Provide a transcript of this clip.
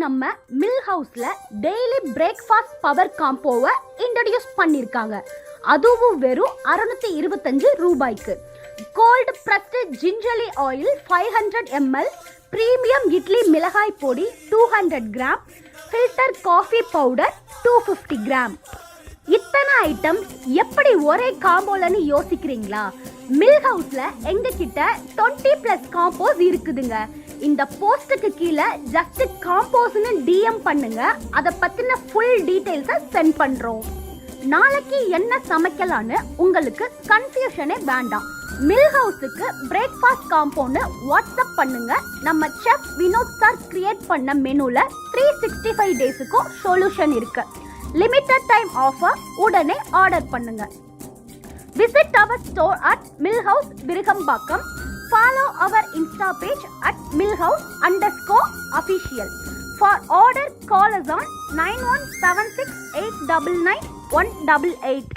நம்ம மில் ஹவுஸ்ல daily breakfast power காம்போவை இன்ட்ரடியூஸ் பண்ணிருக்காங்க. அதுவும் வெறும் 625 ரூபாய்க்கு. Cold pressed gingelly oil 500 ml, premium idli மிளகாய் பொடி 200 gram, filter coffee powder 250 gram. இத்தனை ஐட்டம் எப்படி ஒரே காம்போலன்னு யோசிக்கிறீங்களா? மில் ஹவுஸ்ல எங்க கிட்ட 20+ காம்போஸ் இருக்குதுங்க. இந்த போஸ்டுக்கு கீழே ஜஸ்ட் காம்போஸ்னு டிஎம் பண்ணுங்க. அதை பத்தின ஃபுல் டீடைல்ஸை சென்ட் பண்றோம். நாளைக்கு என்ன சமைக்கலான்னு உங்களுக்கு கன்ஃபியூஷனே வேண்டாம். மில் ஹவுஸுக்கு பிரேக்ஃபாஸ்ட் காம்போன்னு வாட்ஸ்அப் பண்ணுங்க. நம்ம செஃப் வினோத் சார் கிரியேட் பண்ண மெனுல 365 டேஸுக்கும் சொல்யூஷன் இருக்கு. லிமிட்டட் டைம் ஆஃபர், உடனே ஆர்டர் பண்ணுங்க. Visit our store at mill house Virugambakkam. Follow our Insta page at millhouse_official. For order, call us on 9176 899 188.